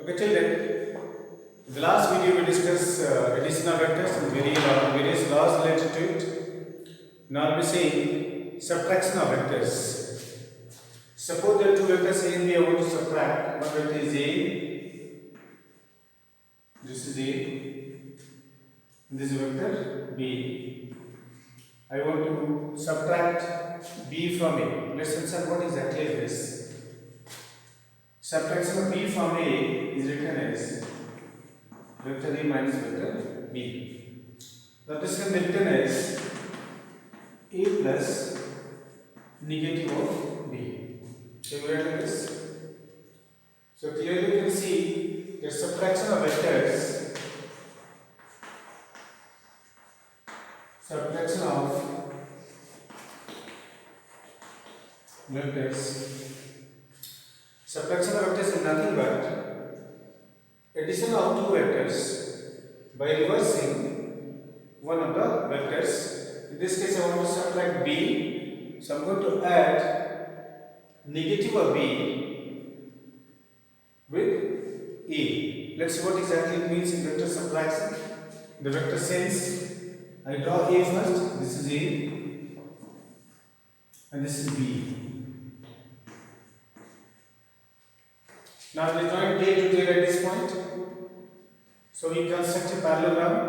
Okay, children, in the last video we discussed addition of vectors and various laws related to it. Now we see subtraction of vectors. Suppose there are two vectors A and B. I want to subtract. One vector is A, this is A, this is vector B. I want to subtract B from A. Let's understand what exactly is this. Subtraction of B from A is written as vector A minus vector B. Now this can be written as A plus negative of B. Can we write like this? So clearly you can see the subtraction of vectors, subtraction of vectors. Subtraction of vectors is nothing but addition of two vectors by reversing one of the vectors. In this case, I want to subtract B, so I am going to add negative of B with A. Let's see what exactly it means in vector subtraction. The vector sense, I draw A first, this is A and this is B. Now we join tail to tail at this point. So we construct a parallelogram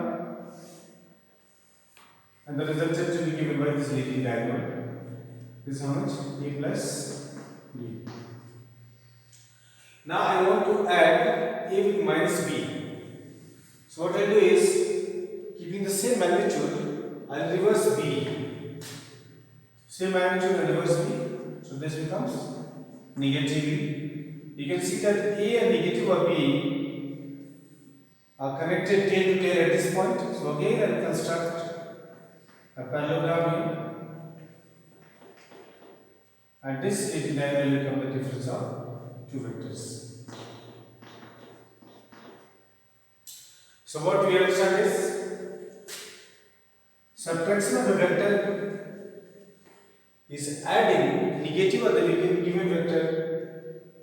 and the result set will be given by this leading diagonal. This is how much? A plus B. Now I want to add A with minus B. So what I will do is, keeping the same magnitude, I will reverse B. Same magnitude and reverse B. So this becomes negative B. You can see that A and negative of B are connected tail to tail at this point. So again I will construct a parallelogram here, and this leading diagonal will become the difference of two vectors. So what we understand is subtraction of a vector is adding negative of the given vector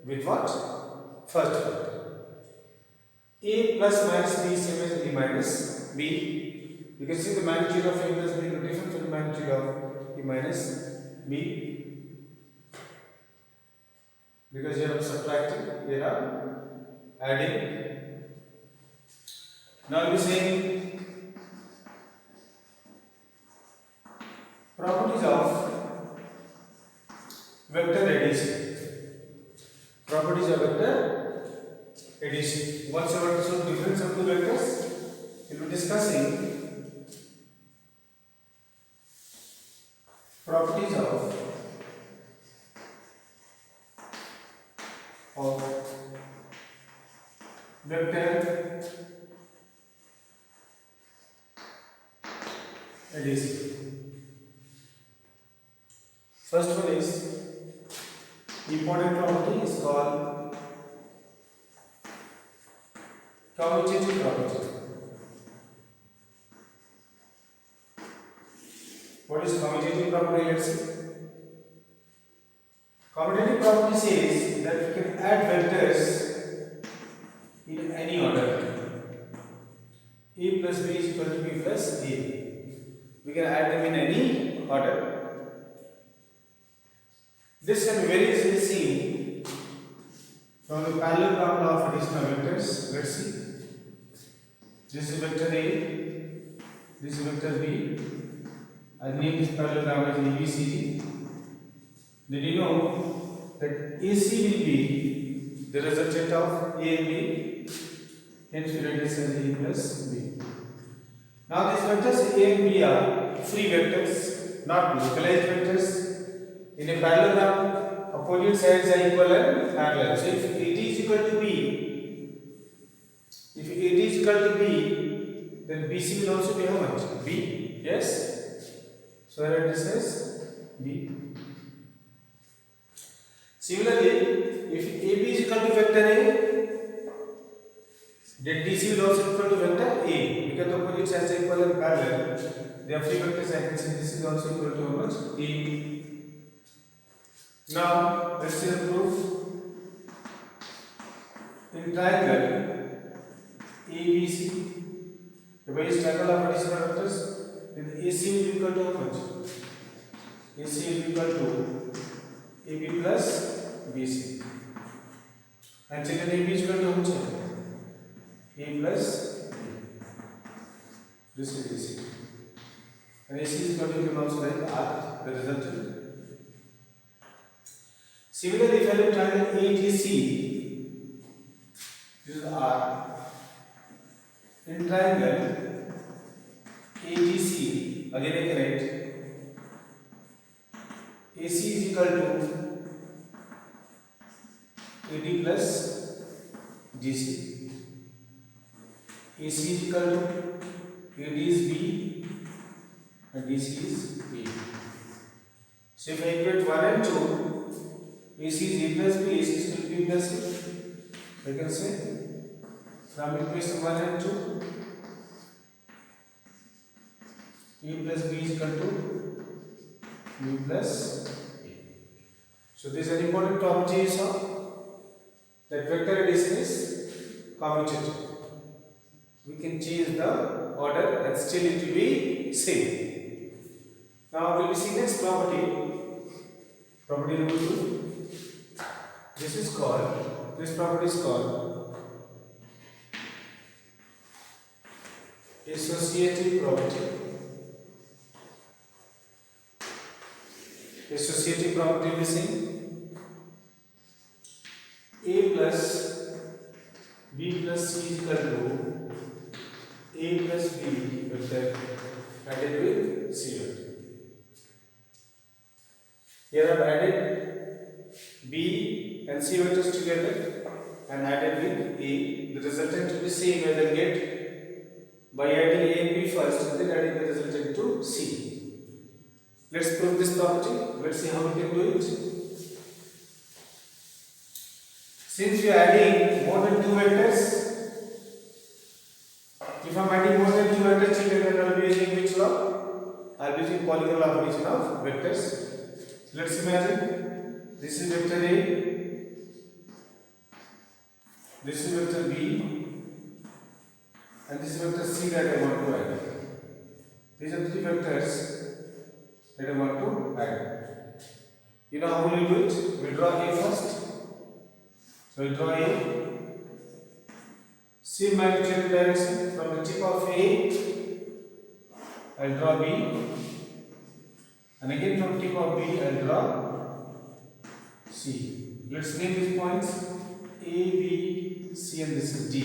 with what? First vector. A plus minus B is same as A minus B. You can see the magnitude of A plus B is different from the magnitude of A minus B. Because you have subtracted, you are adding. Now we are saying properties of vector addition. Properties of vector addition. What's our difference of two vectors? We will be discussing properties of vector addition. First one is important property is called commutative property. What is commutative property? Let's see. Commutative property says that we can add vectors in any order. A plus B is equal to B plus A. We can add them in any order. This can be very easily seen from the parallelogram law of addition of vectors. Let's see. This is vector A, this is vector B. I name this parallelogram as ABCD. Then you know that AC will be the resultant of A and B. Hence we write this as A plus B. Now these vectors A and B are free vectors, not localized vectors. In a parallelogram, opposite sides are equal and parallel. So if AD is equal to B, then BC will also be how much? B. Yes? So I write this as B. Similarly, if AB is equal to vector A, then DC will also equal to vector A. Because the opposite sides are equal and parallel, they are free vectors. I can say this is also equal to how much? A. Now let's see the proof. in triangle ABC, the base triangle of additional vectors, then AC will be equal to how much? AC will be equal to AB plus BC. And second AB is equal to how much? A plus B. This is AC. And AC is equal to, you can also write R, the resultant. Similarly, if I look at triangle AGC, this is R. In triangle AGC, again I can write AC is equal to AD plus GC. AC is equal to AD is B and DC is B. So if I equate 1 and 2, AC is A plus B, AC is equal to B plus C. I can say from equation 1 and 2, A plus B is equal to B plus A. So this is an important property is that vector addition is commutative. We can change the order and still it will be same. Now we will see next property. Property number 2. This property is called associative property. Associative property is saying A plus B plus C is equal to A plus B vector added with C vector. Here I have added B and C vectors together and added with A. The resultant will be same as I get by adding A and B first and then adding the resultant to C. Let's prove this property. Let's see how we can do it. Since we are adding more than 2 vectors, if I am adding more than 2 vectors together, I will be using which law? I will be using polygonal operation of vectors. Let's imagine this is vector A, this is vector B, and this is vector C that I want to add. These are 3 vectors that I want to add. You know how will you do it? We will draw A first. So we will draw A. Same magnitude direction from the tip of A. I will draw B. And again from tip of B, I will draw C. Let's name these points A, B, C, and this is D.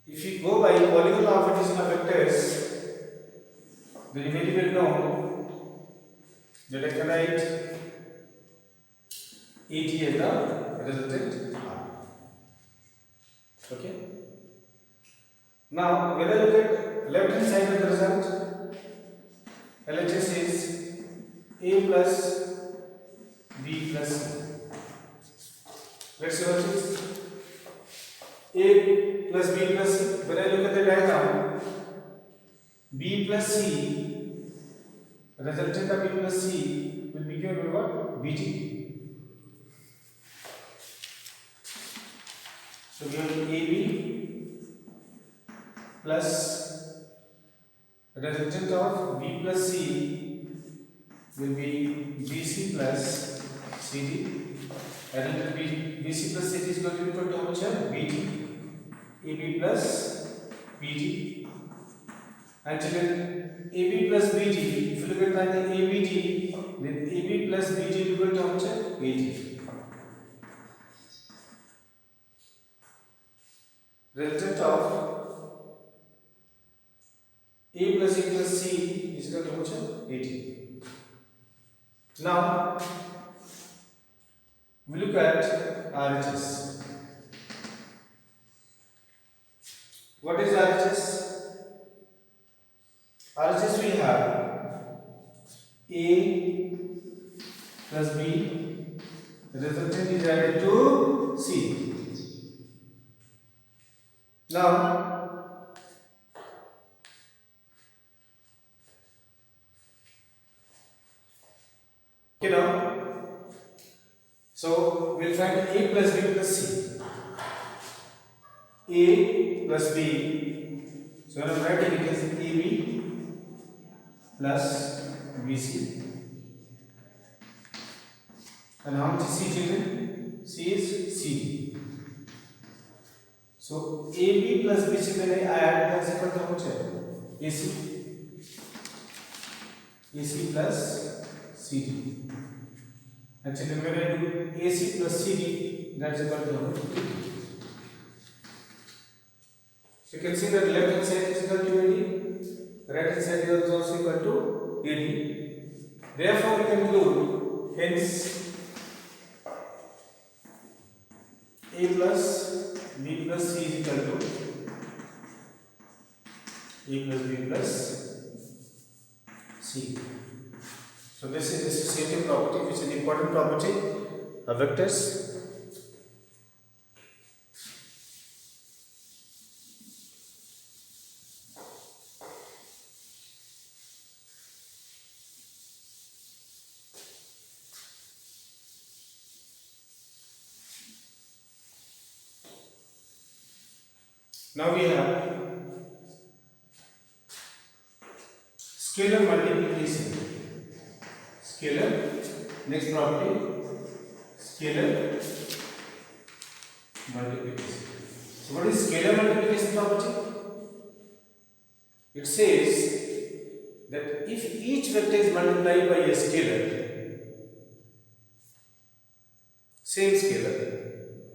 If you go by polygonal addition of vectors, then you very well know that I can write AT as the resultant R. Okay? Now, when I look at left hand side of the result, LHS is A plus B plus C. Let's see what it is. A plus B plus C. When I look at the diagram, B plus C, resultant of B plus C will be given by what? BT. So we have AB plus resultant of B plus C will be BC plus CD. And BC plus CD is going to be equal to how much? BT. AB plus BT. And children, AB plus BT, if you look at the ABT, then AB plus BT will equal to how much? AT. Resultant of A plus A plus C is equal to how much? AT. Now, we look at RHS. What is RHS? RHS we have A plus B, the resultant is added to C. Now, so we we'll find A plus B plus C. A plus B. So when I'm writing it is AB plus BC. And how much is C children? C is CD. So AB plus BC when I add, that's equal to how much? AC. AC plus CD. And children, when I do AC plus CD, that's equal to how much? So you can see that left hand side is equal to AD, right hand side is also equal to AD. Therefore, we conclude, hence A plus B plus C is equal to A plus B plus C. So this is dissociative property, which is an important property of vectors. Now we have scalar multiplication. Scalar, next property, scalar multiplication. So what is scalar multiplication property? It says that if each vector is multiplied by a scalar, same scalar,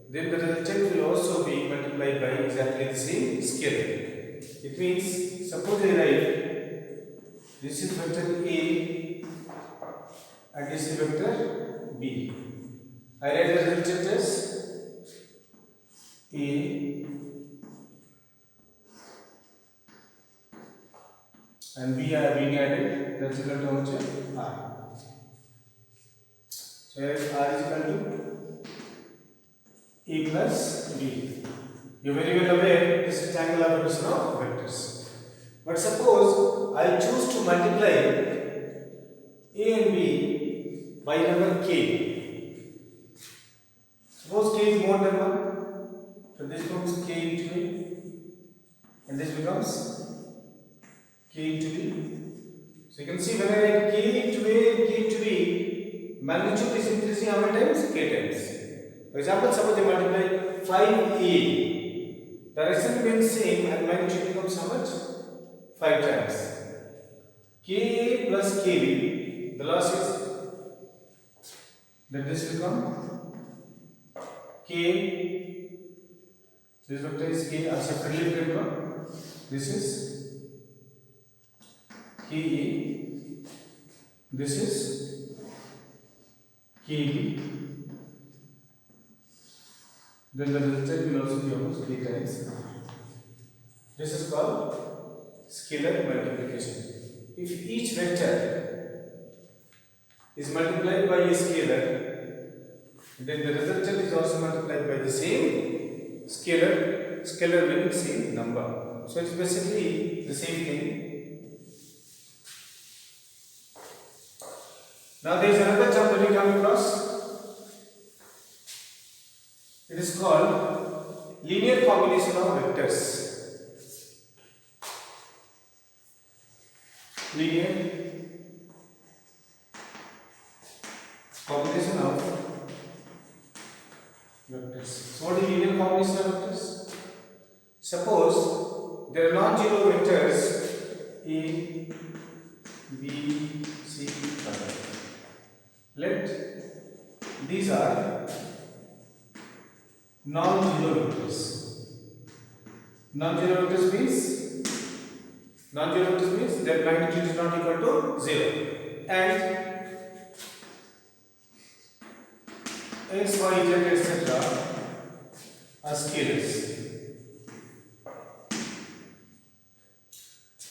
then the resultant will also be multiplied by exactly the same scalar. It means, suppose I write this is vector A and this is vector B. I write the resultant as A and B are being added, that's equal to how much? R. So R is equal to A plus B. You are very well aware this is triangular addition of vectors. But suppose I choose to multiply A and B by number k. Suppose k is more than 1. So this becomes k into A and this becomes k into B. So you can see when I write k into A and k into B, magnitude is increasing how many times? K times. For example, suppose I multiply 5A, direction remains same and magnitude becomes how much? 5 times. Ka plus Kb, the loss is that this will come K, this vector is K, I separately remember, this is Ka, this is Kb. Then the result will also be almost 3 times. This is called scalar multiplication. If each vector is multiplied by a scalar, then the resultant is also multiplied by the same scalar. Scalar meaning same number. So it's basically the same thing. Now there is another term that we come across. It is called linear combination of vectors. Linear combination of vectors. So what is linear combination of vectors? Suppose there are non-zero vectors A, B, C, let these are non-zero vectors. Non-zero vectors means their magnitude is not equal to 0 and x, y, z, etc. are scalars.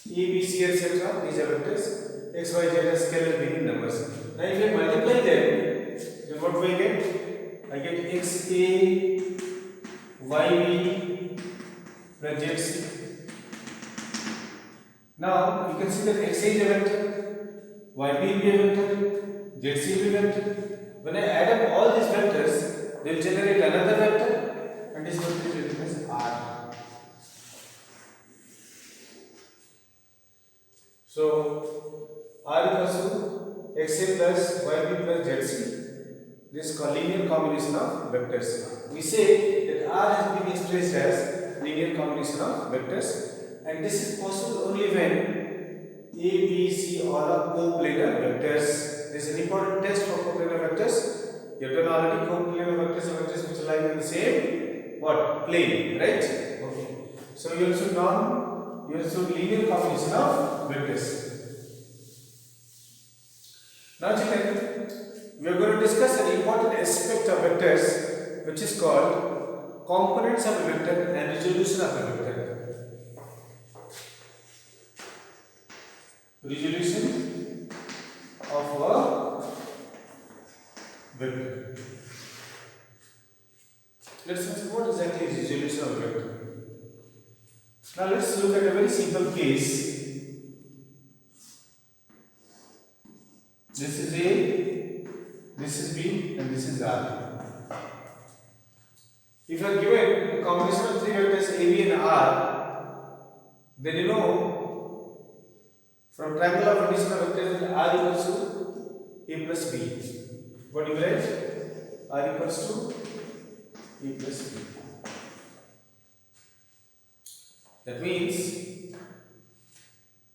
A, B, C, etc. these are vectors. X, y, z are scalar being numbers. Now if I multiply them, then what do I get? I get x A YB plus ZC. Now you can see that X is a vector, YB will be a vector, ZC will be a vector. When I add up all these vectors, they will generate another vector, and this vector is written as R. So R equals to xa plus yb plus zc. This is called linear combination of vectors. We say that R has been expressed as linear combination of vectors, and this is possible only when A, B, C all are coplanar vectors. This is an important test for coplanar vectors. You have done already. Coplanar vectors are vectors which lie in the same what plane, right? Okay. So you also linear combination of vectors. Now children, we are going to discuss an important aspect of vectors, which is called components of a vector and resolution of a vector. Resolution of a vector. Let's see what exactly is resolution of a vector. Now let's look at a very simple case. This is A, this is B, and this is R. If you are given a combination of three vectors A, B, and R, then you know from triangle of addition of vectors that R equals to A plus B. What do you write? R equals to A plus B. That means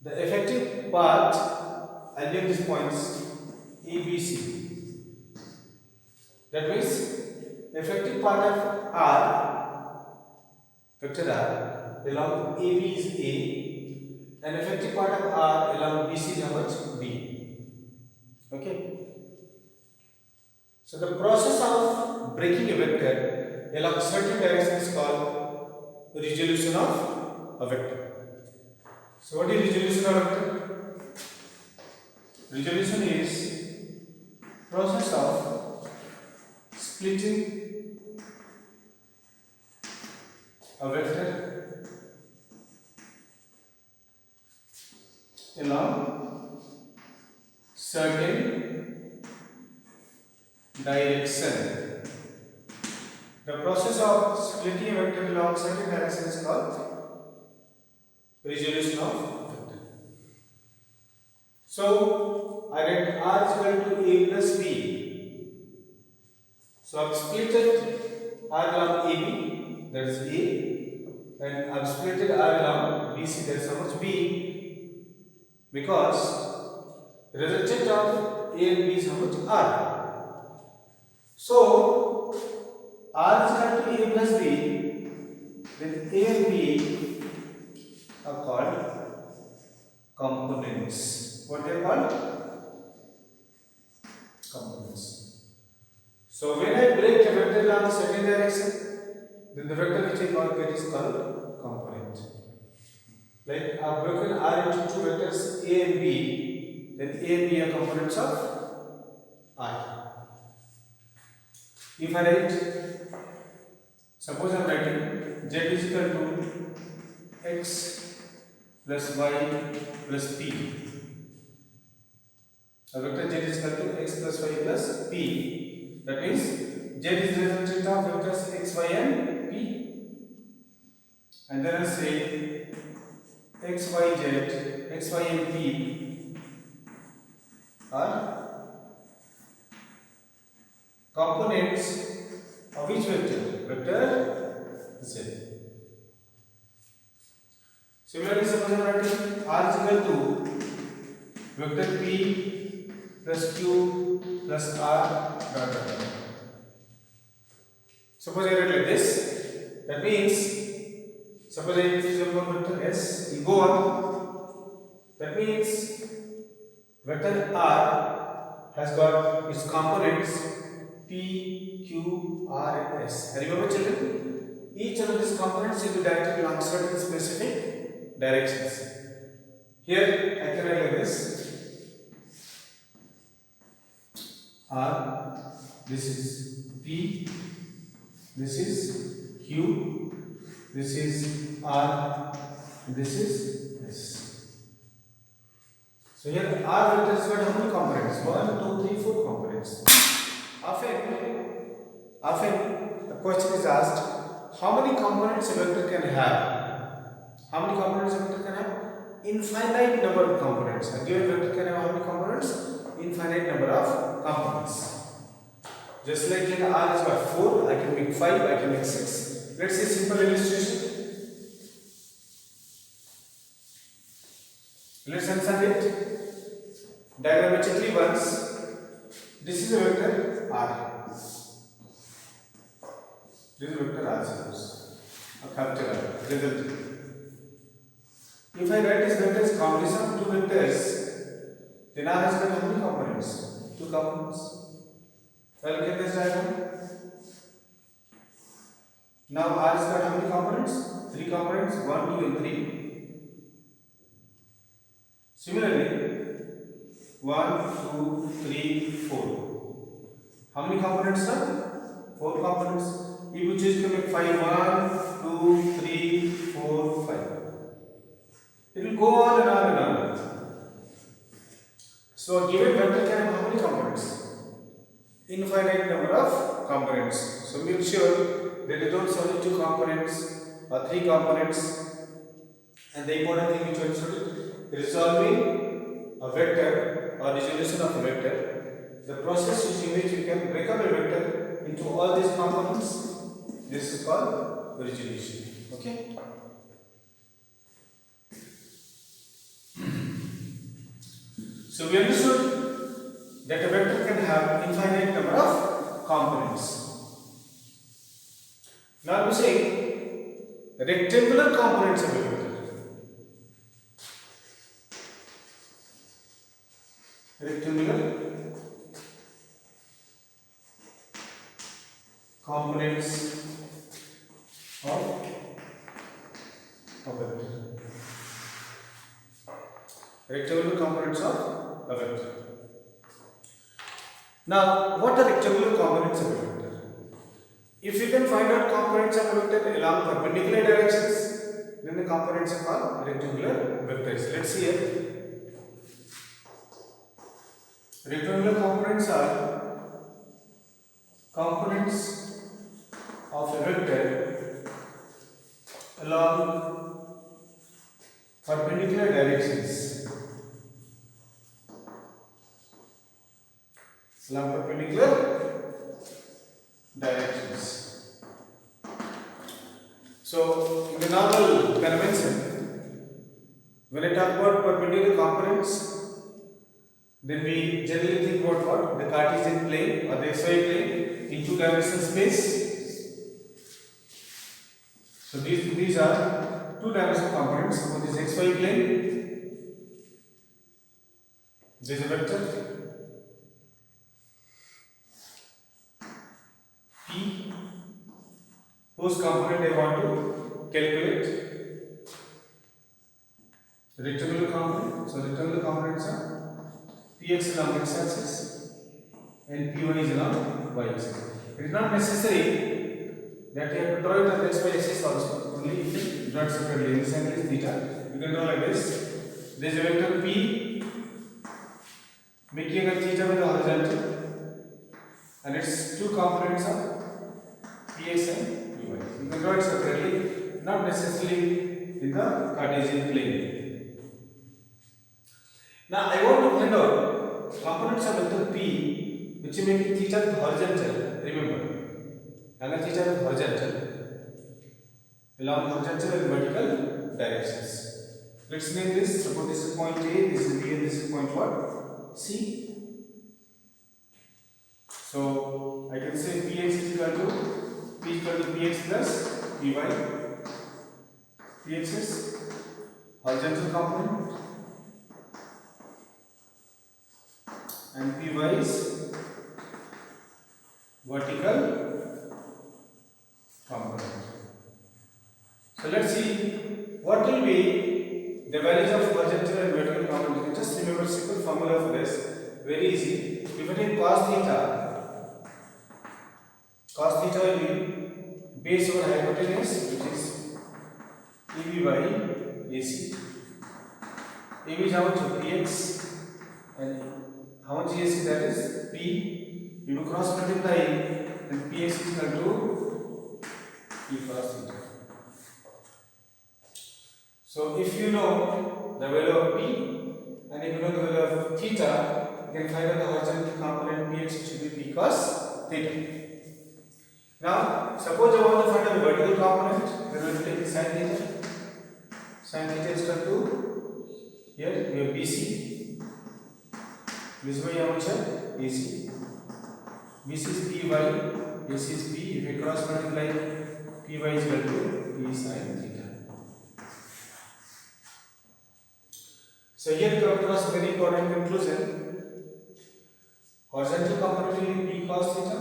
the effective part, I'll name these points A, B, C. That means the effective part of R, vector R, along AB is A, and effective part of R along BC is how much? B. Okay. So the process of breaking a vector along certain direction is called resolution of a vector. So what is resolution of a vector? Resolution is process of splitting a vector along certain direction. The process of splitting a vector along certain direction is called resolution of vector. So I write R is equal to A plus B. So I've splitted R along AB, that is A, and I've splitted R along BC, that is how much B, because the resultant of A and B is how much R. So R is equal to A plus B, then A and B are called components. What they are called? Components. So when I break a vector along a certain direction, then the vector which I get is called component. Like I have broken R into two vectors A and B, then A and B are components of R. If I write, suppose I am writing Z is equal to X plus Y plus P. A vector Z is equal to X plus Y plus P. That means Z is the resultant of vectors X, Y, and P. And then I say X, Y, Z, X, Y, and P are components of which vector? Vector Z. Similarly, suppose I am writing R is equal to vector P plus Q plus R dot dot. Suppose I write like this. That means, suppose I choose one vector S. You go on. That means vector R has got its components P, Q, R, and S. And remember, children, each of these components will be directed along certain specific directions. Here I can write like this. R, this is P, this is Q, this is R, and this is S. So here R vector has got how many components? 1, 2, 3, 4 components. Often Often a question is asked, how many components a vector can have? How many components a vector can have? Infinite number of components. A given vector can have how many components? Infinite number of components. Just like in R is what? 4, I can make 5, I can make 6. Let's say simple illustration. Let's answer it diagrammatically once. This is a vector R. This is a vector R, suppose. A capital R. Result. If I write this vector as combination of two vectors, then R has got how many components? 2 components. Well, look at this diagram. Now R has got how many components? 3 components, 1, 2 and 3. Similarly, 1, 2, 3, 4. How many components are? 4 components. If you choose to make 5, 1, 2, 3, 4, 5. It will go on and on and on. So a given vector can have how many components? Infinite number of components. So make sure that it don't only 2 components or 3 components. And the important thing which one should resolving a vector or resolution of a vector, the process using which you can break up a vector into all these components, this is called resolution. Okay. So we understood that a vector can have infinite number of components. Now we say rectangular components of a vector. Rectangular components of a vector. Rectangular components of a vector. Now, what are rectangular components of a vector? If you can find out components of a vector along perpendicular directions, then the components are called rectangular vectors. Let's see here. Rectangular components are components of a vector along perpendicular directions. Along perpendicular directions. So, in the normal convention, when I talk about perpendicular components, then we generally think about what? The Cartesian plane or the xy plane in 2-dimensional space. So these are 2-dimensional components. So this xy plane, there is a vector P, whose component I want to calculate. Rectangular component. So rectangular components are Px along x axis and Py is along y axis. It is not necessary that you have to draw it on the xy axis also. Only you can draw it separately. This angle is theta. You can draw like this. There is a vector P making a theta with the horizontal, and its 2 components are Px and Py. You can draw it separately, not necessarily in the Cartesian plane. Now I want to find out components of vector P which make theta horizontal. Remember, angle theta is horizontal along horizontal and vertical directions. Let's name this. Suppose this is point A, this is B, and this is point what? C. So I can say Px is equal to Px plus Py. Px is horizontal component and Py is vertical component. So let's see what will be the values of horizontal and vertical component. Just remember simple formula for this. Very easy. If I take cos theta will be base over hypotenuse, which is EB by AC. EB is how much? Px, and how much AC, that is P. We will cross multiply then Px is equal to P cos theta. So if you know the value of P and if you know the value of theta, you can find out the horizontal component Px should be P cos theta. Now suppose I want to find out the vertical component, then I will take the sin theta. Sin theta is equal to, here we have BC. This way how much? AC. BC is PY, AC is P. If we cross multiply, PY is equal to P sin theta. So here we come across a very important conclusion. Horizontal component will be P cos theta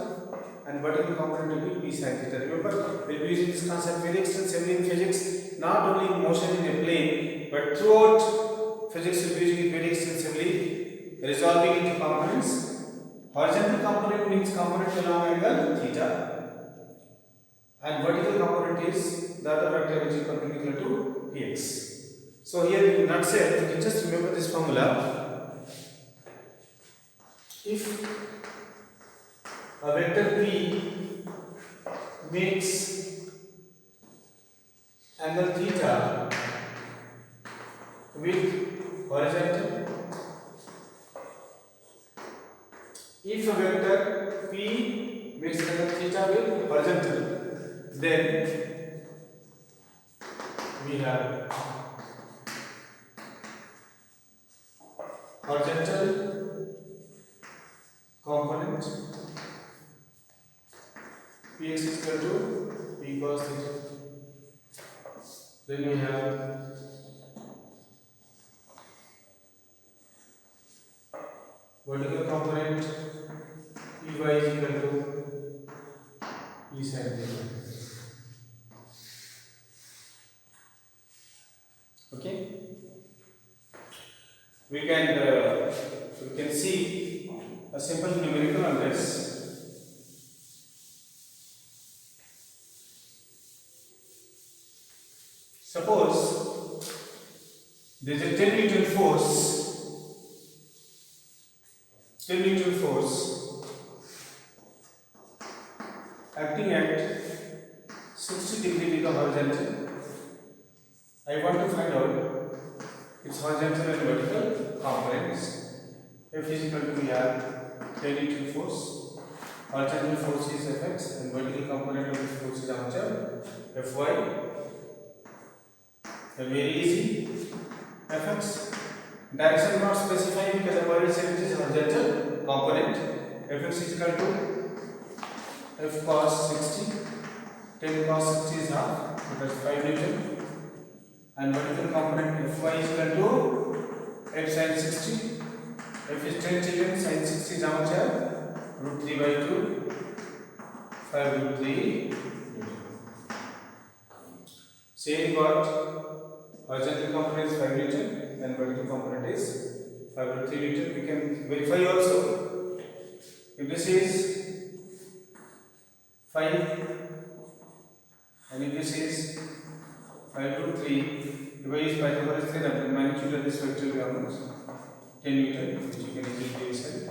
and vertical component will be P sin theta. Remember, we will be using this concept very extensively in physics, not only in motion in a plane, but throughout physics we will be using it very extensively, resolving into components. Horizontal component means component along angle theta, and vertical component is the other vector which is perpendicular to Px. So here in a nutshell, you can just remember this formula. If a vector P makes angle theta with horizontal, if a vector P makes angle theta with horizontal, then we have horizontal component Px is equal to P cos theta. Then we have vertical component Py is equal to P sin theta. Okay, we can see a simple numerical on this. Suppose there is a 10 Newton force, 10 Newton force acting at 60 degree with the horizontal. I want to find out its horizontal and vertical components. F is equal to, we have 10 Newton force, horizontal force is Fx and vertical component of this force is how much? Fy. Very easy. Fx. Direction not specified because I already said it is horizontal component. Fx is equal to F cos 60. 10 cos 60 is half, so that is 5 Newton. And vertical component Fy is equal to F sin 60. F is 10 children, sin 60 is how much? Root 3 by 2, 5 root 3 Newton. Same got horizontal component is 5 Newton and vertical component is 5 root 3 Newton. We can verify also. If this is 5 and if this is 5 root 3, if I use Pythagoras theorem, the magnitude of this vector will be how much? 10 Newton, which you can easily decide.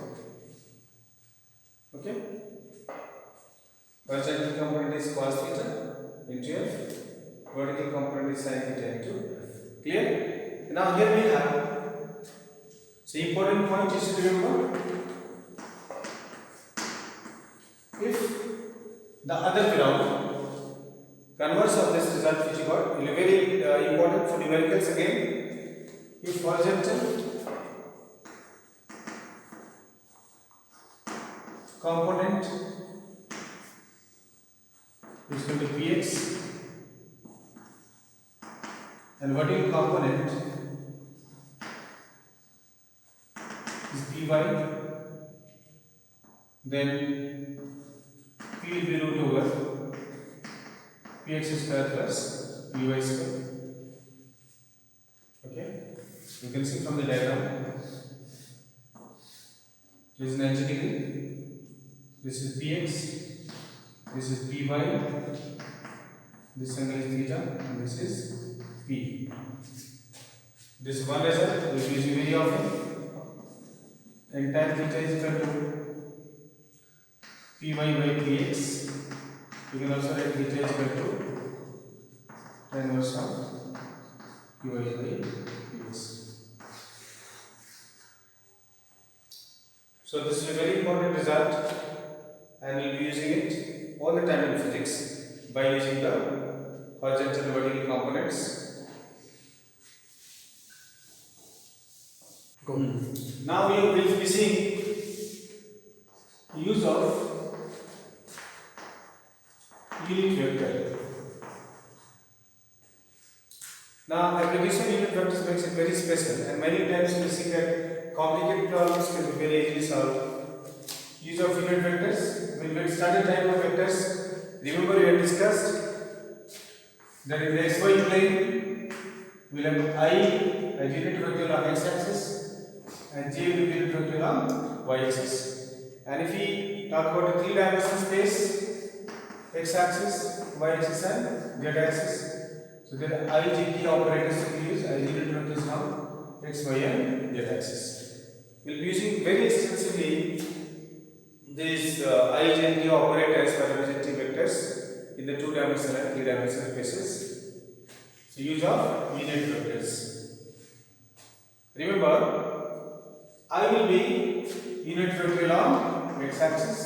Okay? Horizontal component is cos theta into F, vertical component is sin theta into F. Clear? Now here we have, so important point is to remember, if the other way around, converse of this result which you got, very important for numericals again, if horizontal component is going to Px and vertical component is Py, then P will be root over Px square plus Py square. Okay, you can see from the diagram, this is 90 degree, this is Px, this is Py, this angle is theta, and this is P. This one result we will use very often, and tan theta is equal to P py by px. You can also write theta is equal to tan inverse of py by px. So this is a very important result, and we'll be using it all the time in physics by using the horizontal and vertical components. Go. Now we will be seeing use of unit vector. Now application of unit vectors makes it very special, and many times you will see that complicated problems can be very easily solved. Use of unit vectors. When we started type of vectors, remember we had discussed that in the xy plane we will have I as unit vector on x-axis and j will be unit vector on y-axis. And if we talk about the three-dimensional space, x-axis, y-axis and z-axis, so there are I, j, k operators to be used as unit vectors on x, y and z-axis. We will be using very extensively these I, j and k operators for representing vectors in the two-dimensional and three-dimensional spaces. So use of unit vectors. Remember, I will be unit vector along x-axis,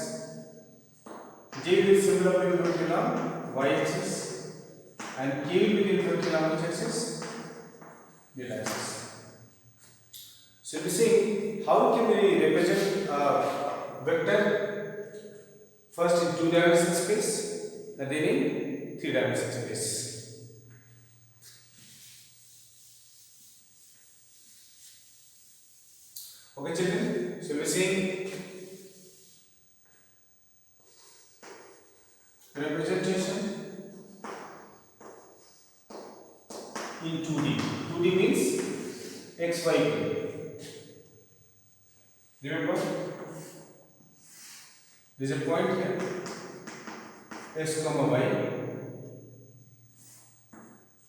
j will be similar unit vector along y-axis, and k will be unit vector along which axis? Z-axis. So we see how can we represent a vector first in two-dimensional space and then in three-dimensional space. Okay, children. So we are seeing representation in 2D. 2D means xy plane. Remember, there is a point here, x comma y.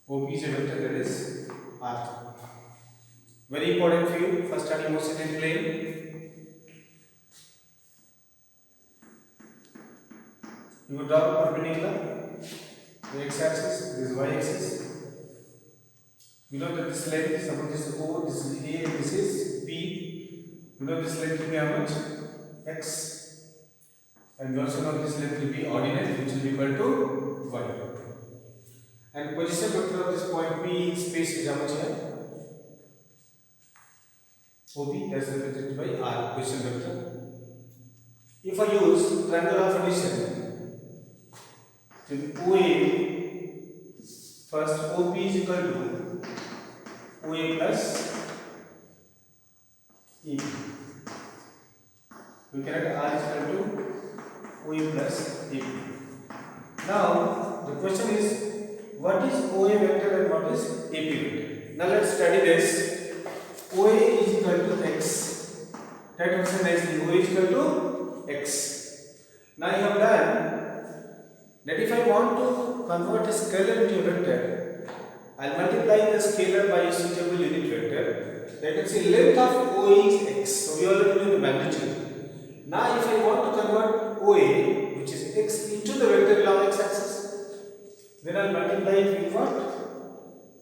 OP is a vector that is R. Very important for you for studying motion in plane. You will draw perpendicular, the x-axis, this is y-axis. You know that this length is about this O, this is A, and this is P. You know this length will be how much? X. And you also know this length will be ordinate, which will be equal to y. And position vector of this point P in space is how much here? OP, that is represented by R, position vector. If I use triangle of addition, then OA, first OP is equal to OA plus EP. We can write R is equal to OA plus EP. Now the question is, what is OA vector and what is AP vector? Now let's study this. OA is equal to x. That was nicely. OA is equal to x. Now you have done that if I want to convert a scalar into a vector, I'll multiply the scalar by a suitable unit vector. Let us say length of OA is x. So we already know the magnitude. Now if I want to convert OA, which is x, into the vector along x-axis, then I'll multiply it with what?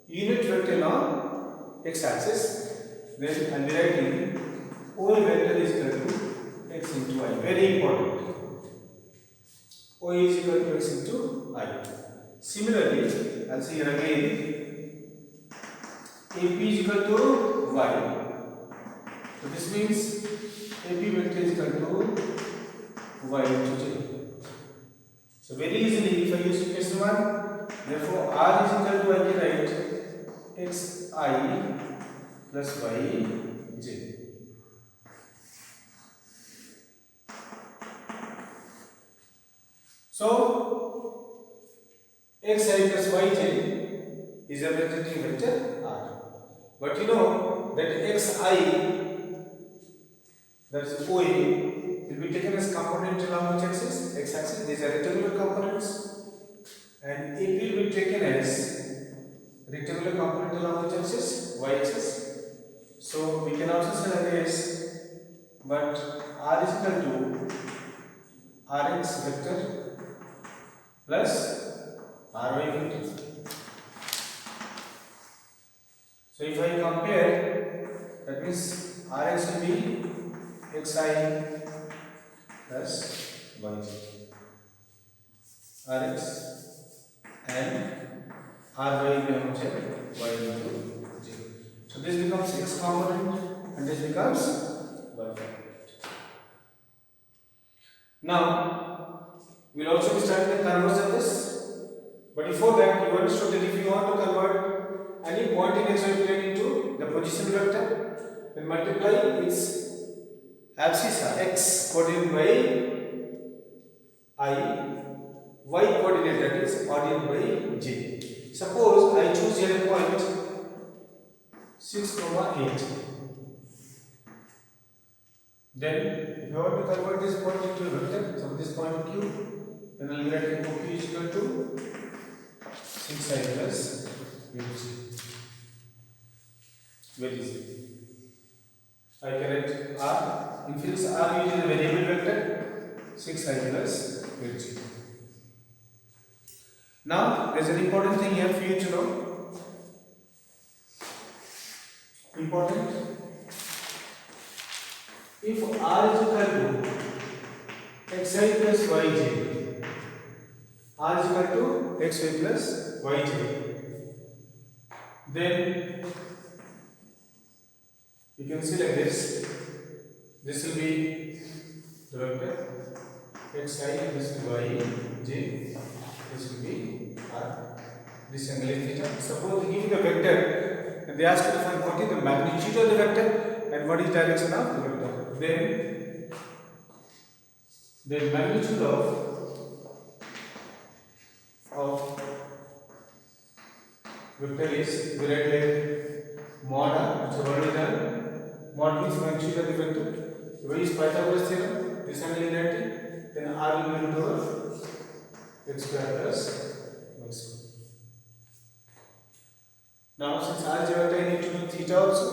Unit vector along x-axis. Then I'll be writing OA vector is equal to x into y. Very important. OA is equal to x into I. Similarly, I'll say here again, AP is equal to y. So this means AP vector is equal to y into j. So very easily, if I use equation 1, therefore R is equal to, I can write xi plus yj. So xi plus yj is representing vector R. But you know that xi, that is OA, will be taken as component along which axis? X-axis. These are rectangular components. And AP will be taken as rectangular component along which axis? Y-axis. So we can also say like this, but R is equal to Rx vector plus Ry vector. So if I compare, that means Rx will be xi plus yj. Rx and Ry becomes y into j. So this becomes x component and this becomes y component. Now we'll also be starting the converse of this, but before that you understood that if you want to convert any point in xy plane into the position vector, then multiply its abscissa x coordinate by I, y coordinate, that is coordinate by j. Suppose I choose here a point 6, 8. Then if I want to convert this point into a vector, so this point q, then I will write q is equal to 6i plus 8j. Very easy. I can write r, in physics r is a variable vector, 6i plus 8j. Now there is an important thing here for you to know. Important. If r is equal to xi plus yj, r is equal to xy plus yj, then you can see like this. This will be the vector xi, this will be yj, this will be r. This angle is theta. Suppose they give you the vector and they ask you to find what is the magnitude of the vector and what is direction of the vector. Then the magnitude of vector is related mod r, so what is that? Mod means magnitude of the vector. Where is Pythagoras theorem? This angle is 90. Then r will be equal to x square plus y square. Now since r is a vector, I need to know theta also.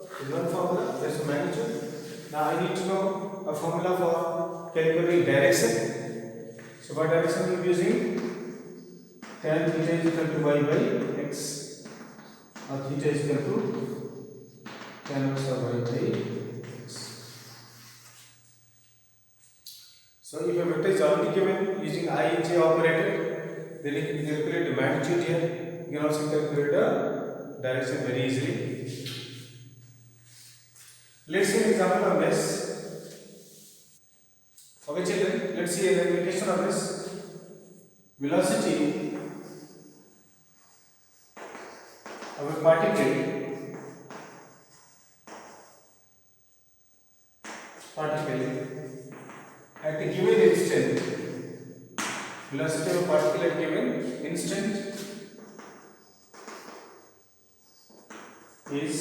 There is one formula, there is a magnitude. Now I need to know a formula for calculating direction. So for direction we will be using tan theta is equal to y by x, or theta is equal to tan inverse of y by x. So if a vector is already given using I and j operator, then you can calculate the magnitude here. You can also calculate the direction very easily. Let's see an example of this. Okay children, let's see an application of this. Velocity of a particle at a given instant. Velocity of a particle at a given instant is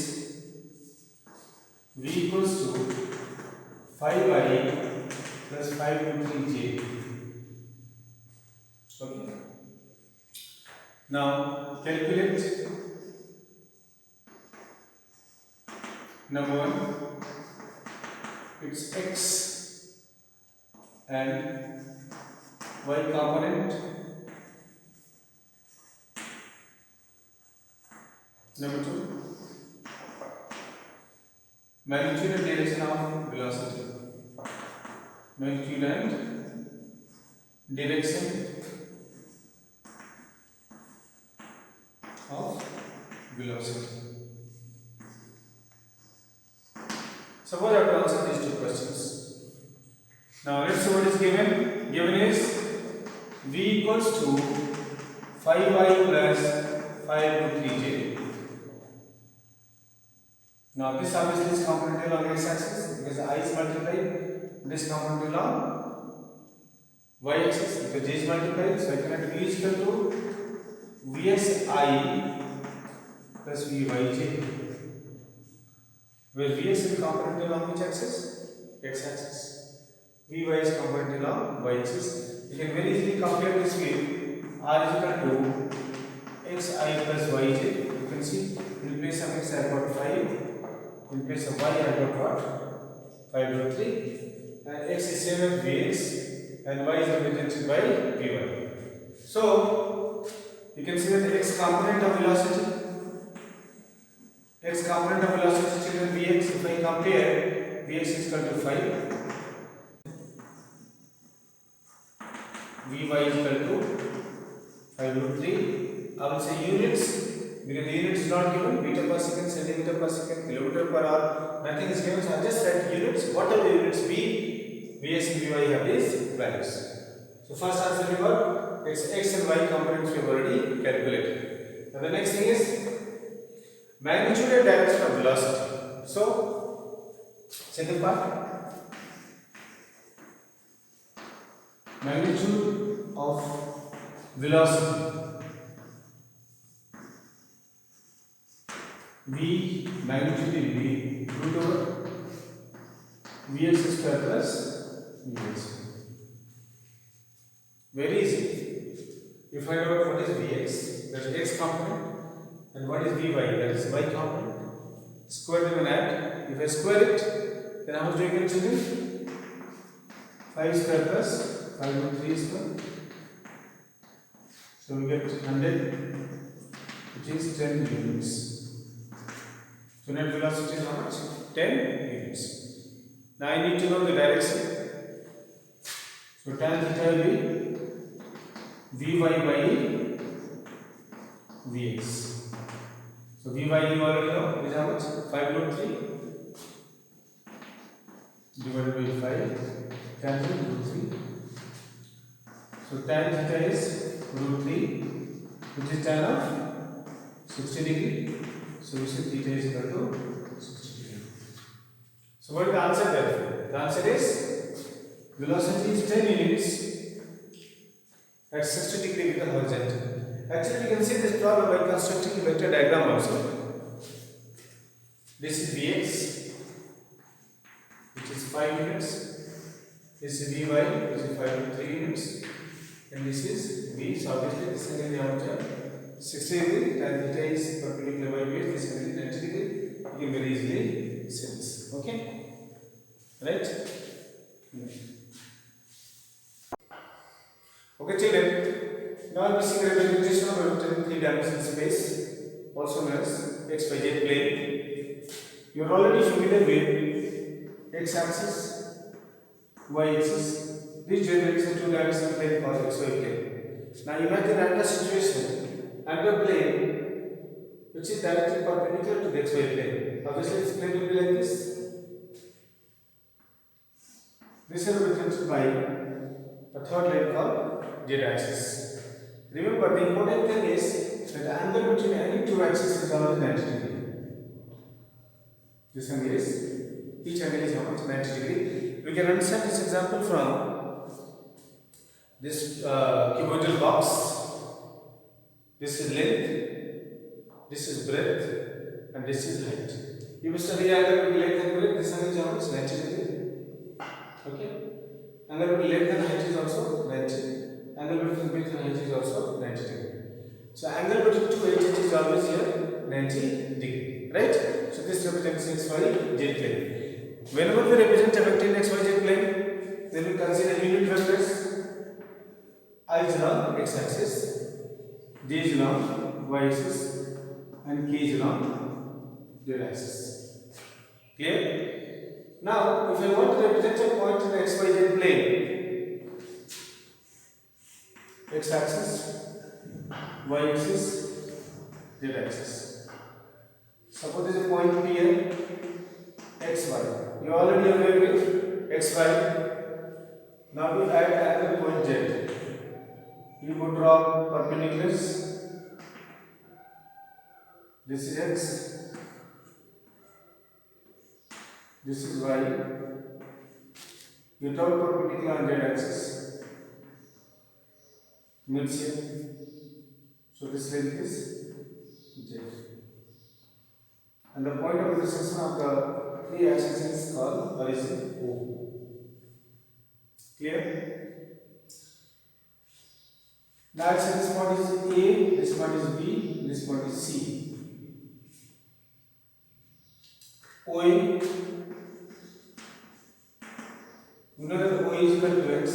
v equals to 5i plus 5 root 3j. Okay. Now calculate number 1, its x and y component. Number 2, magnitude and direction of velocity. Magnitude and direction of velocity. Suppose I have to answer these two questions. Now let's see what is given. Given is v equals to 5y plus 5 root 3j. Now this obviously is component along x-axis because I is multiplied. This component along y-axis because j is multiplied. So I can write v is equal to vsi plus vyj, where vs is component along which axis? X-axis. Vy is component along y-axis. You can very easily compare this with r is equal to xi plus yj. You can see in place of x I got 5, in place of y I got what? 5 root 3, and x is same as vx, and y is represented by Vy. So you can see that the x component of velocity, children, Vx, if I compare, Vx is equal to 5, Vy is equal to 5 root 3. I will say units because the unit is not given, meter per second, centimeter per second, kilometer per hour, nothing is given, so I just set units, whatever the units be, Vx and Vy have these values. So first answer we got, x and y components we have already calculated. Now the next thing is magnitude and direction of velocity. So second part, magnitude of velocity. V magnitude will be root over Vx square plus Vx. Very easy. You find out what is Vx, that is x component, and what is Vy, that is y component. Square them and add. If I square it, then how much do you get, children? 5 square plus 5 root 3 square. So we get 100, which is 10 units. So net velocity is how much? 10 units. Now I need to know the direction. So tan theta will be Vy by Vx. So Vy you already know is how much? 5 root 3 divided by 5 tan root 3. So tan theta is root 3, which is tan of 60 degree. So we say theta is equal to 60 degree. So what is the answer there? The answer is velocity is 10 units at 60 degree with the horizontal. Actually, we can see this problem by constructing a vector diagram also. This is Vx, which is 5 units. This is Vy, which is 5 to 3 units. And this is V. So obviously, this is the answer 60 degree. Tan theta is perpendicular by base. This is 90 degree. You can very easily see this. Okay? Right? Okay, children. Now we see the representation of a vector in 3-dimensional space, also known as x y z plane. You are already familiar with x-axis, y-axis. This generates a 2-dimensional plane called xy plane. Now imagine another situation, another plane which is directly perpendicular to the xy plane. Obviously, this plane will be like this. This is represented by a third line called z-axis. Remember, the important thing is that the angle between any two axes is always 90 degree. This angle is, each angle is how much? 90 degree. We can understand this example from this cuboidal box. This is length, this is breadth, and this is height. You must study angle between length and breadth. This angle is how much? 90 degree. Okay. Angle between length and height is also 90. Angle between width and height is also 90 degree. So angle between two edges is always here 90 degree. Right? So this represents xy z plane. Whenever we represent a vector in xy z plane, then we consider unit vectors. I is along x-axis, j is along y-axis, and k is along z-axis. Clear? Now, if I want to represent a point in the xyz plane, x-axis, y-axis, z-axis. Suppose there is a point here, xy. You are already aware with xy. Now we add another point z. You would draw perpendiculars. This is x. This is y. You draw perpendicular on z-axis. Meets here. So this length is z. And the point of intersection of the three axes is called origin O. Clear? Now I say this point is A, this point is B, this point is C. OA, we know that OA is equal to x,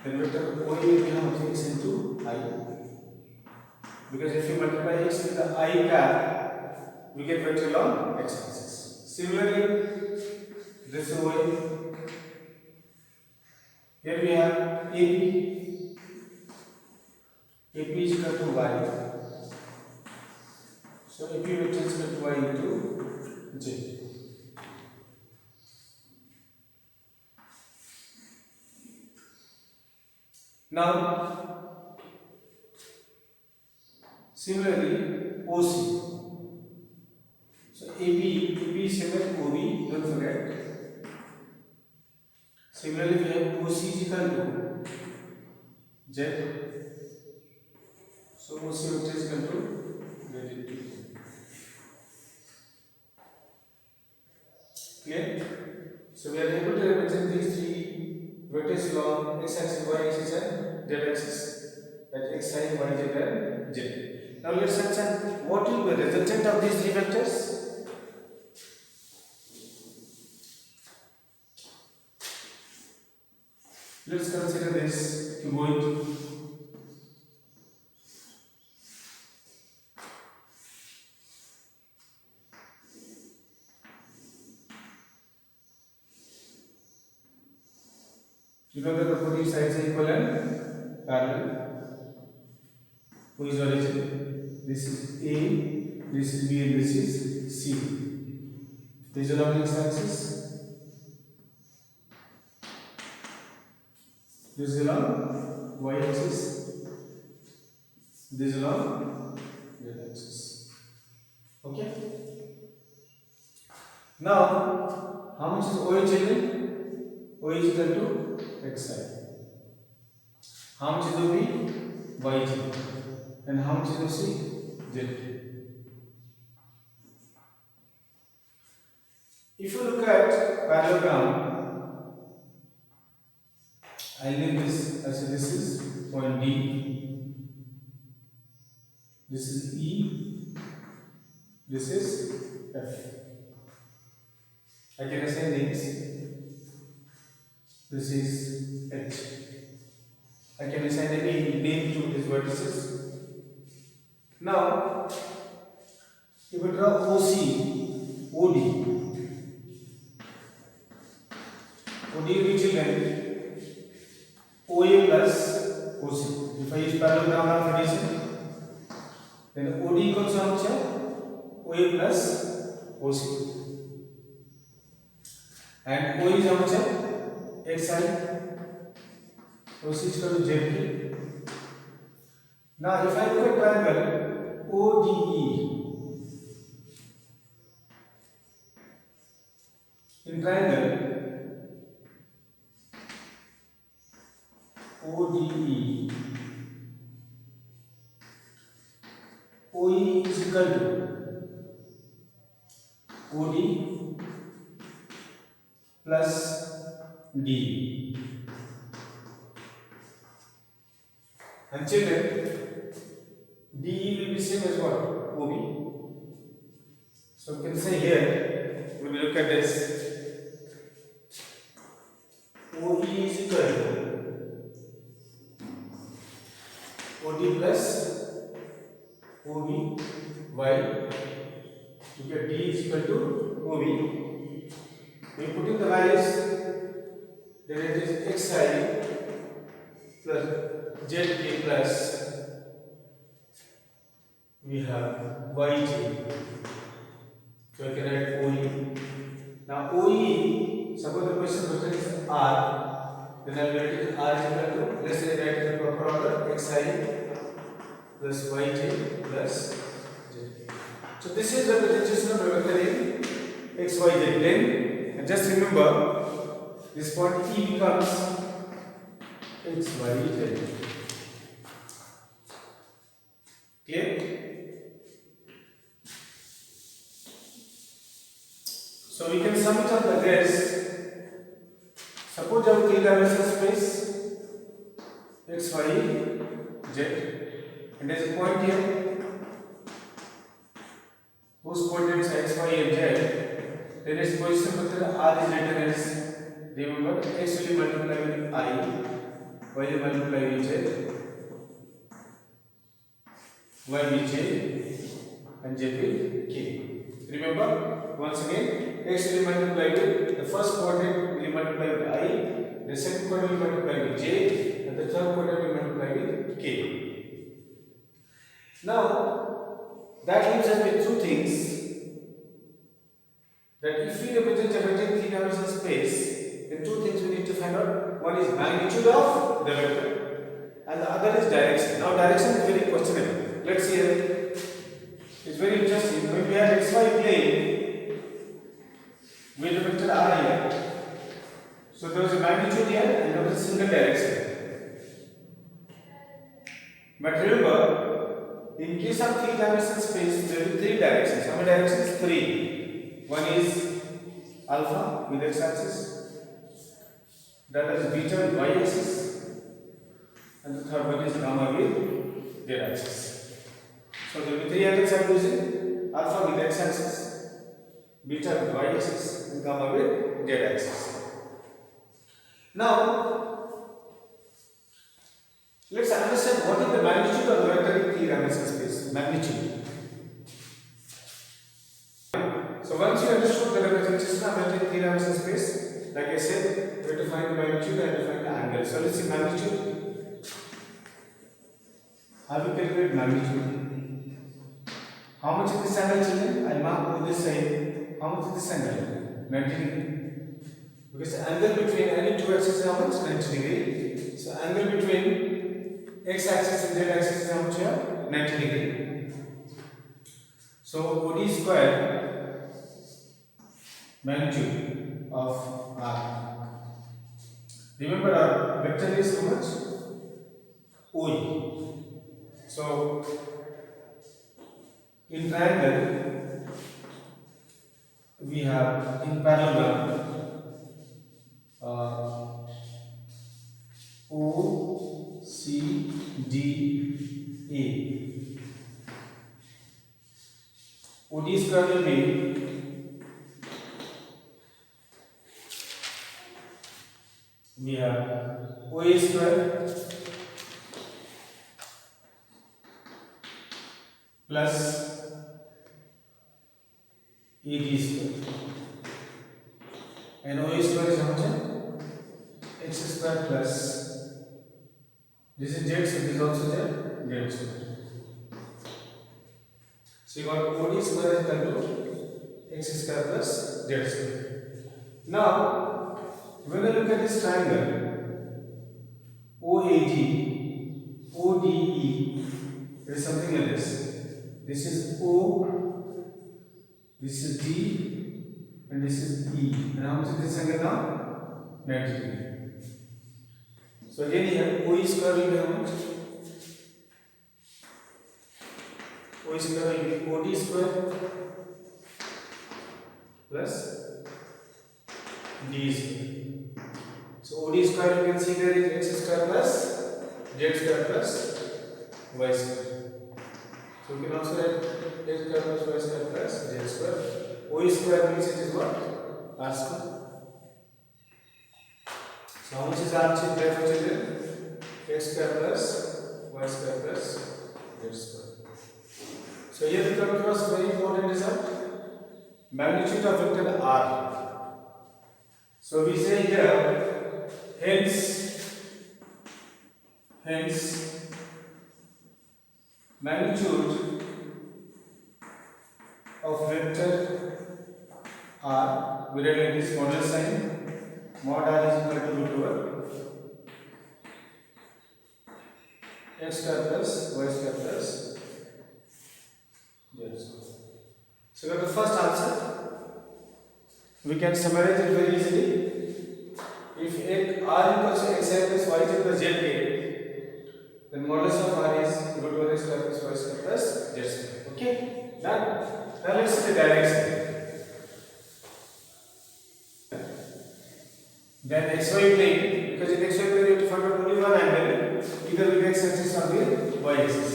then vector OA will become x into I. Because if you multiply x with the I cap, we get vector along x axis. Similarly, this OA, here we have AP. AP is equal to y. So AP vector is equal to y into j. Now, similarly, OC. So AP is similar to OB, don't forget. Similarly, we have OC is equal to Z. So OC vector is equal to Z into Z. Clear? So we are able to represent these three vectors along x axis, y axis, and z axis. That x, y, z, and z. Now let's understand what will be the resultant of these three vectors. Let's consider this cuboid. You know that the opposite sides are equal and parallel. Who is origin? This is A, this is B, and this is C. This is along x axis. This is along y axis. This is along z axis. Okay. Now, how much is OA children? OA is equal to xi. How much is OB? Yg. And how much is OC? Z. If you look at parallelogram, I'll name this as this is point D. This is E. This is F. I can assign names. This is H. I can assign any name to these vertices. Now, if we draw OC, OD will be children OA plus OC. If I use parallelogram of addition, then OD equals to how much? OA plus OC. And O is how much? XI. OC is equal to ZP. Now, if I look at triangle ODE, in triangle ODE, OE is equal to OD plus D. And children, DE will be same as what? OB. So we can say here, we will look at this. OE is equal to OD plus OB y. You get D is equal to OB. We put in the values, then it is xi plus zk plus we have yj. So I can write OE. Now OE, suppose the question written is R, then I will write it R is equal to, let's say write in the proper order, xi plus yj plus z. So this is the representation of a vector in xyz plane. And just remember, this point E becomes xyz. Clear? So we can sum it up like this. Suppose our three-dimensional space x, y, z, and there is a point here whose coordinates are x, y, and z. Then its position vector r is written as, remember, x will be multiplied with I, y will multiply with z, y with j, and z with k. Remember, once again, x will multiply with the first quadrant will multiply with I, the second quadrant will multiply with j, and the third quadrant will multiply with k. Now, that leaves us with two things. That if we represent geometric three-dimensional space, then two things we need to find out. One is magnitude of the vector, and the other is direction. Now, direction is very questionable. Let's see here. It's very interesting. When we have xy plane with the vector r here, so there is a magnitude here and there is a single direction. But remember, in case of three-dimensional space, there are three directions. How many directions? Three. One is alpha with x-axis, the other is beta with y-axis, and the third one is gamma with z-axis. So there will be three angles I am using: alpha with x-axis, beta with y-axis, and gamma with z-axis. Now, let's understand what is the magnitude of the vector in three-dimensional space. Magnitude. So once you understood the representation of vector in three-dimensional space, like I said, we have to find the magnitude and to find the angle. So let's see magnitude. How we calculate magnitude? How much is this angle, children? I'll mark on this side. How much is this angle? 90 degree. Because the angle between any two axes is how much? 90 degree. So angle between x-axis and z-axis is how much here? 90 degree. So OD square magnitude of r. Remember our vector is how much? OE. So in triangle we have in parallelogram O C D A. OD square will be we have OA square plus AD square, and OA square is how much? X square plus this is z, so this is also z square. So you got OD square is equal to x square plus z square. Now, when we look at this triangle OAD, ODE, there is something like this. This is O, this is D, and this is E. And how much is this angle now? 90 degree. So again here, OE square will be how much? OE square will be OD square plus D square. So OD square you can see there is x square plus z square plus y square. So we can also write x square plus y square plus z square. OE square means it is what? R square. So how much is R there for children? X square plus y square plus z square. So here we come across very important result. Magnitude of vector R. So we say here, hence magnitude of vector R, we write like this model sign, mod R is equal to root over x square plus y square plus z square. So got the first answer. We can summarize it very easily. If R equals to xi plus y plus zk, then modulus of R is root over x square plus y square plus z square. Okay, done. Now let's see the direction. Then xy plane, because in xy plane you have to find out only one angle, either with x axis or with y axis.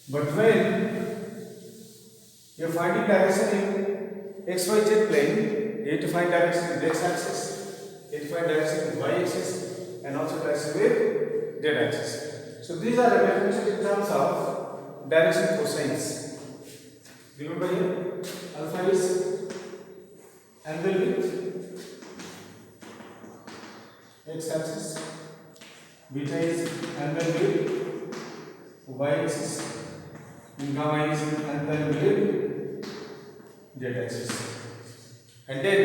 But when you are finding direction in xyz plane, you have to find direction in x axis, you have to find direction in y axis, and also direction with z axis. So these are represented in terms of direction cosines. Remember here, alpha is angle with x axis, beta is angle with y axis, and gamma is angle with z axis. And then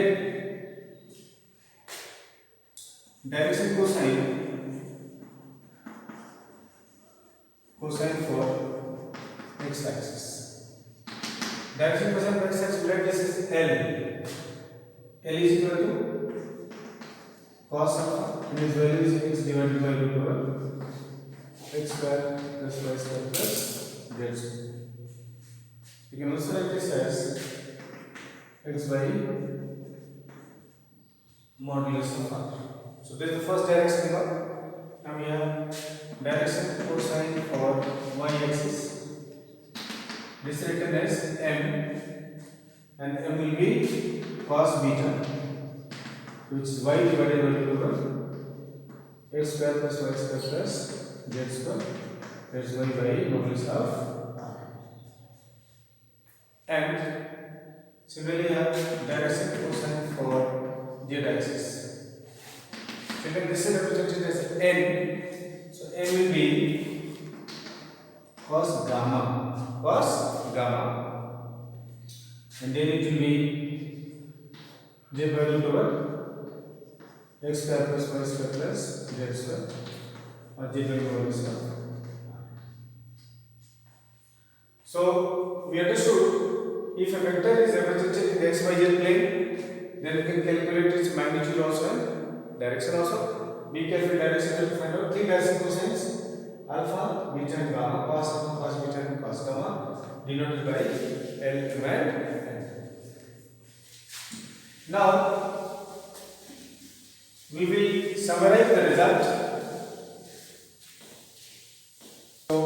direction cosine for x axis. Direction cosine for x axis, let this is L. L is equal to cos alpha, and its value is x divided by root over x square plus y square plus z square. You can also write this as x by modulus of r. So this is the first direction now. Now we have direction cosine for y axis. This is written as m, and m will be cos beta, which is y divided by root over x square plus y square plus z square. That's y by modulus of r. And similarly, we have direction cosine for z axis. So then this is represented as n. So n will be cos gamma, and then it will be j by root over x square plus y square plus z square, or j by modulus of r. So we understood, if a vector is represented in the xyz plane, then we can calculate its magnitude also and direction also. We calculate direction to find out three direction cosines: alpha, beta, and gamma. Cos alpha, cos beta, and cos gamma, denoted by L, M, and N. Now we will summarize the result. So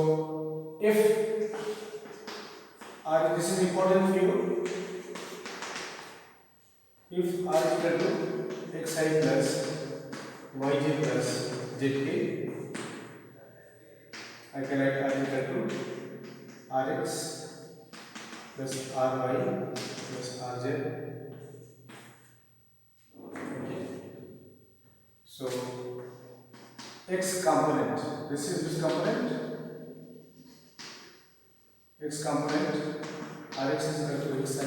if this is important for you. If r is equal to xi plus yj plus zk, I can write r is equal to rx plus ry plus rz. Okay. So x component. This is which component? X component. Rx is equal to xi.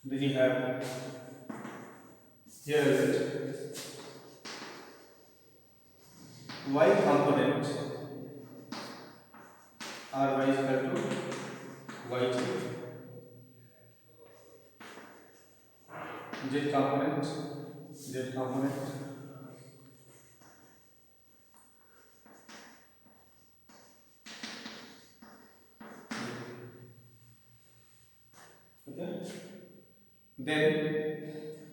Then you have here is it y component, ry is equal to yj. Z component, okay. Then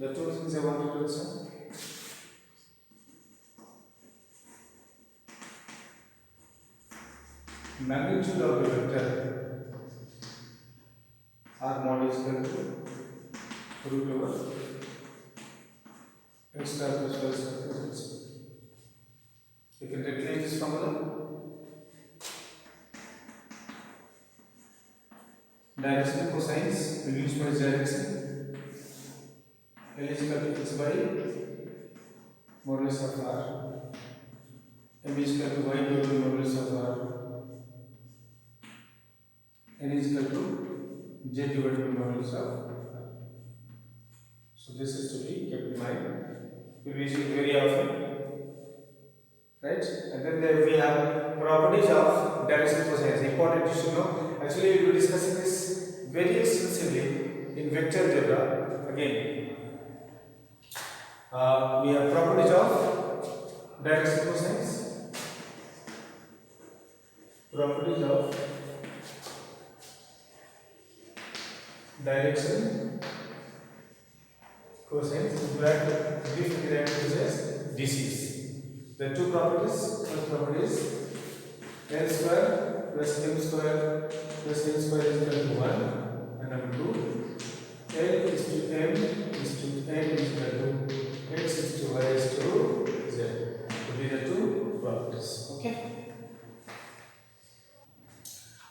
the two things I want to do is magnitude of the vector r mod is equal to root over x square plus y square plus z square. You can recognize this formula. Direction cosines will use for its direction. L is equal to x by modulus of r. M is equal to y by modulus of r. N is equal to z divided by modulus of r. So this is to be kept in mind. We will use it very often, right? And then there we have properties of direction cosines. Important you should know. Actually, we will be discussing this very extensively in vector algebra again. We have properties of direction cosines, properties of direction cosines, briefly directed as DCs. The two properties, first property is L square plus M square plus N square is equal to 1, and number 2, L is to M is to N is equal to x is to y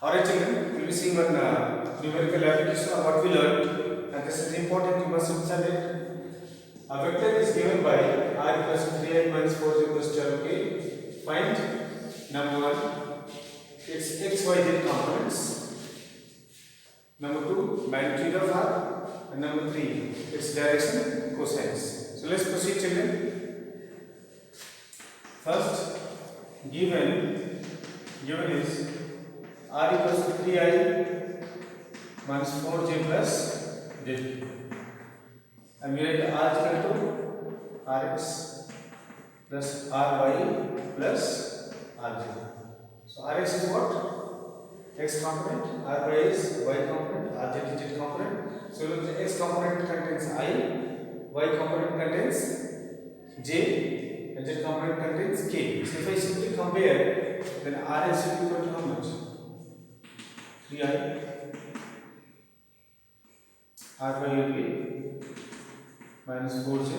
Alright children, we will be seeing one numerical application of what we learned, and this is important, you must understand it. A vector is given by r plus 3i minus 4j plus 12, okay? Find number 1, its x, y, z components. Number 2, magnitude of r. And number 3, its direction, cosines. So let's proceed children. First, given is r equals to 3i minus 4j plus j. And we write r is equal to rx plus ry plus rj. So rx is what? X component, ry is y component, rj is z component. So look, the x component contains I, y component contains j, and z component contains k. So if I simply compare, then rx will be equal to how much? 3i, ry will be minus 4j,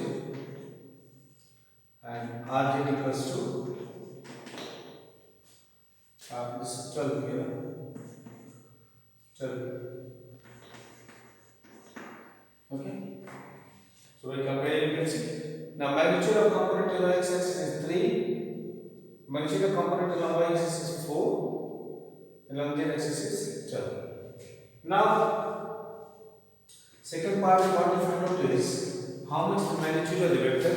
and rj equals to this is 12 here. 12. Okay. So by comparing, you can see now magnitude of component along x-axis is 3, magnitude of component along y-axis is 4, along z-axis is 12. Now, second part we want to find out is how much the magnitude of the vector.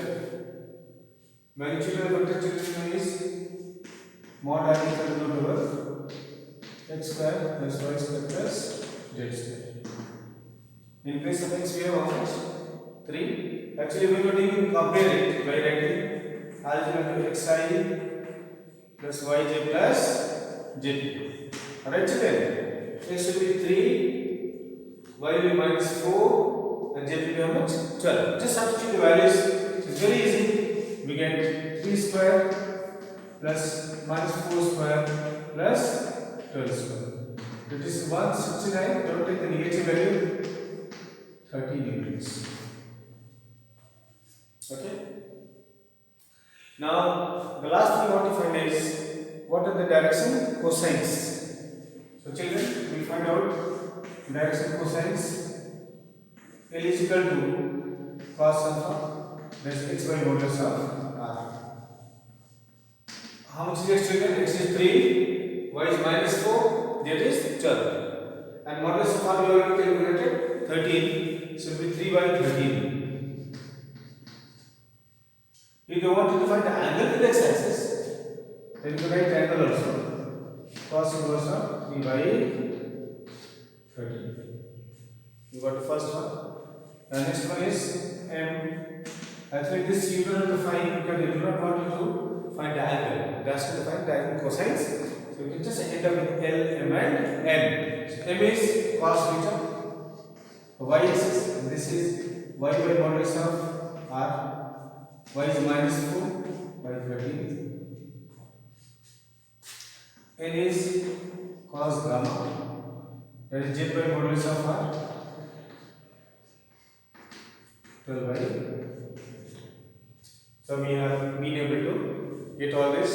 Magnitude of the vector children is mod r is equal to over x square plus y square plus z square. In place of x we have how much? 3. Actually we will even compare it by writing r is equal to xi plus yj plus z. Alright children, x should be 3, y will be minus 4, and z will be how much? 12. Just substitute the values. It's very easy. We get 3 square plus minus 4 square plus 12 square. That is 169. Don't take the negative value. 30 newtons. Okay. Now the last thing we want to find is what are the direction cosines. So children, we find out direction cosines. L is equal to cos alpha, that is x by modulus of r. How much is x children? X is 3, y is minus 4, that is 12. And modulus of r we already calculated 13, so it will be 3 by 13. If you want to find the angle with x axis, then you write angle also. Cos inverse of 3 by 13. You got the first one. The next one is m. Actually, this you don't have to find because you do not want to find the angle. That's to find the angle cosines. So you can just end up with L, M, and N. So m is cos theta. Y is this is y by modulus of r. Y is minus 4 by 13. N is cos gamma, that is z by modulus of r, 12 by. So we have been able to get all this,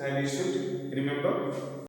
and you should remember